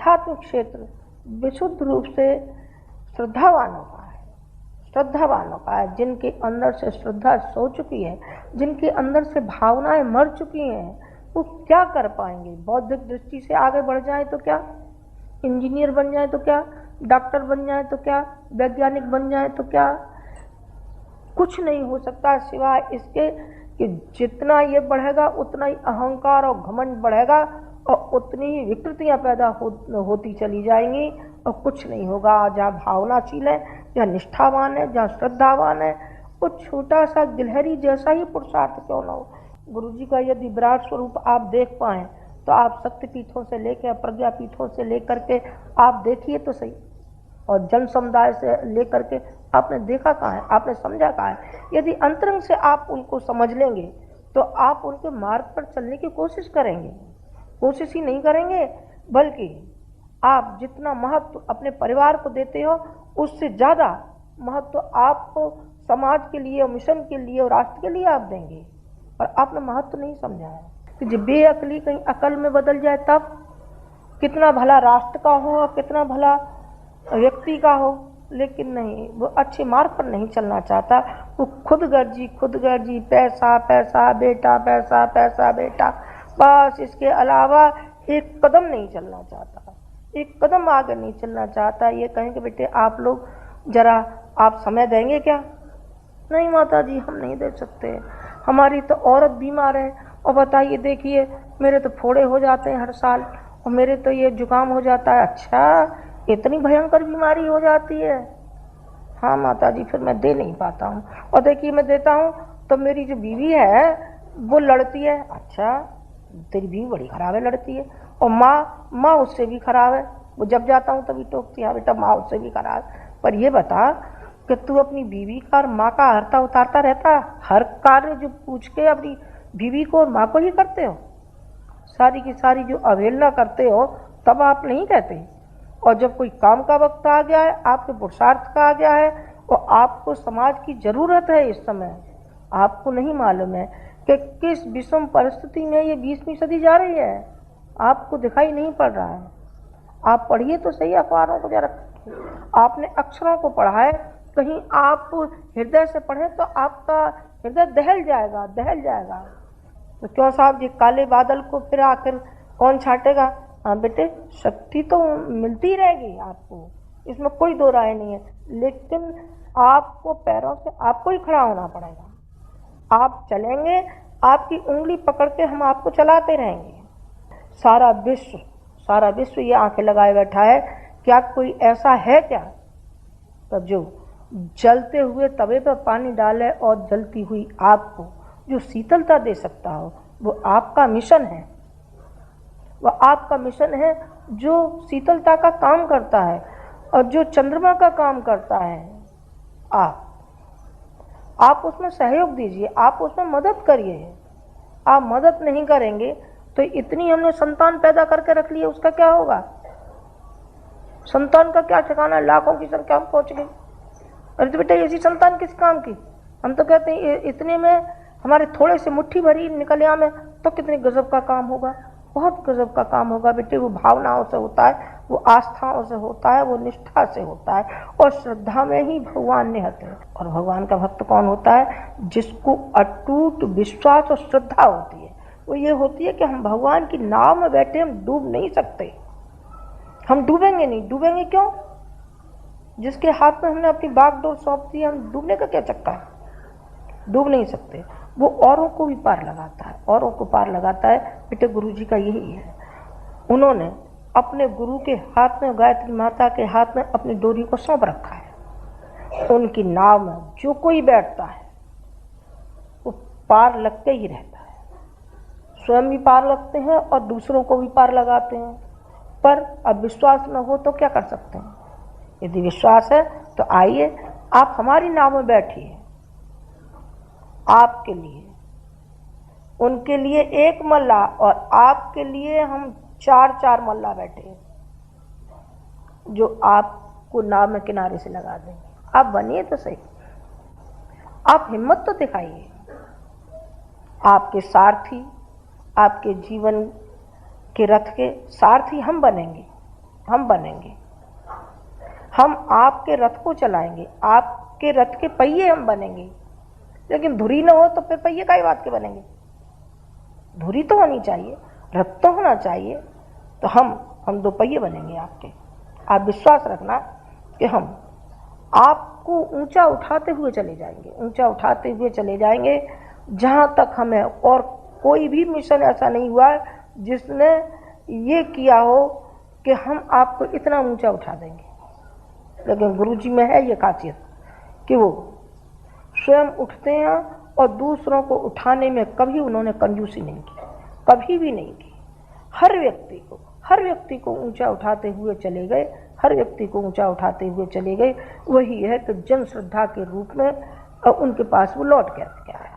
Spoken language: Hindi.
आध्यात्मिक क्षेत्र विशुद्ध रूप से श्रद्धावानों का है, श्रद्धावानों का है, जिनके अंदर से श्रद्धा सो चुकी है, जिनके अंदर से भावनाएं मर चुकी हैं, वो क्या कर पाएंगे? बौद्धिक दृष्टि से आगे बढ़ जाए तो क्या, इंजीनियर बन जाए तो क्या, डॉक्टर बन जाए तो क्या, वैज्ञानिक बन जाए तो क्या? कुछ नहीं हो सकता सिवाय इसके कि जितना ये बढ़ेगा उतना ही अहंकार और घमंड बढ़ेगा और उतनी ही विकृतियां पैदा होती चली जाएंगी और कुछ नहीं होगा। जहाँ भावनाशील है, जहाँ निष्ठावान है, जहाँ श्रद्धावान है, वो छोटा सा गिलहरी जैसा ही पुरुषार्थ क्यों न हो, गुरु जी का यदि विराट स्वरूप आप देख पाएँ तो आप शक्तिपीठों से लेकर प्रज्ञा पीठों से लेकर के आप देखिए तो सही, और जन समुदाय से लेकर के आपने देखा कहाँ है, आपने समझा कहाँ है? यदि अंतरंग से आप उनको समझ लेंगे तो आप उनके मार्ग पर चलने की कोशिश करेंगे। कोशिश ही नहीं करेंगे, बल्कि आप जितना महत्व अपने परिवार को देते हो उससे ज़्यादा महत्व आप समाज के लिए, मिशन के लिए और राष्ट्र के लिए आप देंगे। और आपने महत्व नहीं समझा है कि जब बेअकली कहीं अकल में बदल जाए तब कितना भला राष्ट्र का हो और कितना भला व्यक्ति का हो, लेकिन नहीं, वो अच्छे मार्ग पर नहीं चलना चाहता। वो खुद गर्जी पैसा पैसा बेटा, पैसा पैसा बेटा, बस इसके अलावा एक कदम नहीं चलना चाहता, एक कदम आगे नहीं चलना चाहता। ये कहेंगे बेटे आप लोग जरा आप समय देंगे क्या? नहीं माता जी हम नहीं दे सकते, हमारी तो औरत बीमार है, और बताइए देखिए मेरे तो फोड़े हो जाते हैं हर साल, और मेरे तो ये जुकाम हो जाता है। अच्छा इतनी भयंकर बीमारी हो जाती है? हाँ माता जी फिर मैं दे नहीं पाता हूँ, और देखिए मैं देता हूँ तो मेरी जो बीवी है वो लड़ती है। अच्छा तेरी बीवी बड़ी खराब है, लड़ती है, और माँ उससे भी खराब है, वो जब जाता हूँ तभी टोकती है, हाँ बेटा माँ उससे भी खराब है। पर ये बता कि तू अपनी बीवी का और माँ का हरता उतारता रहता, हर कार्य जो पूछ के अपनी बीवी को और माँ को ही करते हो, सारी की सारी जो अवहेलना करते हो तब आप नहीं कहते। और जब कोई काम का वक्त आ गया है, आपके पुरुषार्थ का आ गया है और आपको समाज की ज़रूरत है इस समय, आपको नहीं मालूम है कि किस विषम परिस्थिति में ये 20वीं सदी जा रही है, आपको दिखाई नहीं पड़ रहा है। आप पढ़िए तो सही अखबारों को जरा, आपने अक्षरों को पढ़ा है, कहीं आप हृदय से पढ़ें तो आपका हृदय दहल जाएगा, दहल जाएगा। तो क्यों साहब जी काले बादल को फिर आखिर कौन छाटेगा? हाँ बेटे शक्ति तो मिलती रहेगी आपको, इसमें कोई दो राय नहीं है, लेकिन आपको पैरों से आपको ही खड़ा होना पड़ेगा। आप चलेंगे, आपकी उंगली पकड़ के हम आपको चलाते रहेंगे। सारा विश्व ये आंखें लगाए बैठा है, क्या कोई ऐसा है क्या तब जो जलते हुए तवे पर पानी डाले और जलती हुई आग को जो शीतलता दे सकता हो? वो आपका मिशन है, वह आपका मिशन है जो शीतलता का काम करता है और जो चंद्रमा का काम करता है। आप उसमें सहयोग दीजिए, आप उसमें मदद करिए। आप मदद नहीं करेंगे तो इतनी हमने संतान पैदा करके रख ली है, उसका क्या होगा? संतान का क्या ठिकाना, लाखों की संख्या में पहुंच गई। अरे तो बेटा ऐसी संतान किस काम की? हम तो कहते हैं इतने में हमारे थोड़े से मुट्ठी भरी निकल आए तो कितने गजब का काम होगा, बहुत गजब का काम होगा बेटे। वो भावनाओं से होता है, वो आस्थाओं से होता है, वो निष्ठा से होता है, और श्रद्धा में ही भगवान निहित है। और भगवान का भक्त कौन होता है? जिसको अटूट विश्वास और श्रद्धा होती है। वो ये होती है कि हम भगवान की नाव में बैठे हम डूब नहीं सकते, हम डूबेंगे नहीं। डूबेंगे क्यों? जिसके हाथ में हमने अपनी बागडोर सौंप दी, हम डूबने का क्या चक्कर है? डूब नहीं सकते। वो औरों को भी पार लगाता है, औरों को पार लगाता है। बेटे गुरु जी का यही है, उन्होंने अपने गुरु के हाथ में, गायत्री माता के हाथ में अपनी डोरी को सौंप रखा है। उनकी नाव में जो कोई बैठता है वो पार लगते ही रहता है, स्वयं भी पार लगते हैं और दूसरों को भी पार लगाते हैं। पर अब विश्वास न हो तो क्या कर सकते हैं? यदि विश्वास है तो आइए आप हमारी नाव में बैठिए। आपके लिए, उनके लिए एक मल्ला और आपके लिए हम 4 मल्ला बैठे जो आपको नाव में किनारे से लगा देंगे। आप बनिए तो सही, आप हिम्मत तो दिखाइए। आपके सारथी, आपके जीवन के रथ के सारथी हम बनेंगे। हम बनेंगे, हम आपके रथ को चलाएंगे, आपके रथ के पहिए हम बनेंगे। लेकिन धुरी न हो तो फिर पहिए काई बात के बनेंगे? धुरी तो होनी चाहिए, रथ तो होना चाहिए। तो हम 2 पहिए बनेंगे आपके। आप विश्वास रखना कि हम आपको ऊंचा उठाते हुए चले जाएंगे, ऊंचा उठाते हुए चले जाएंगे जहां तक हमें। और कोई भी मिशन ऐसा नहीं हुआ जिसने ये किया हो कि हम आपको इतना ऊंचा उठा देंगे। लेकिन गुरुजी में है ये खासियत कि वो स्वयं उठते हैं और दूसरों को उठाने में कभी उन्होंने कंजूसी नहीं की, कभी भी नहीं की। हर व्यक्ति को ऊंचा उठाते हुए चले गए, हर व्यक्ति को ऊंचा उठाते हुए चले गए। वही है कि जन श्रद्धा के रूप में उनके पास वो लौट के आए।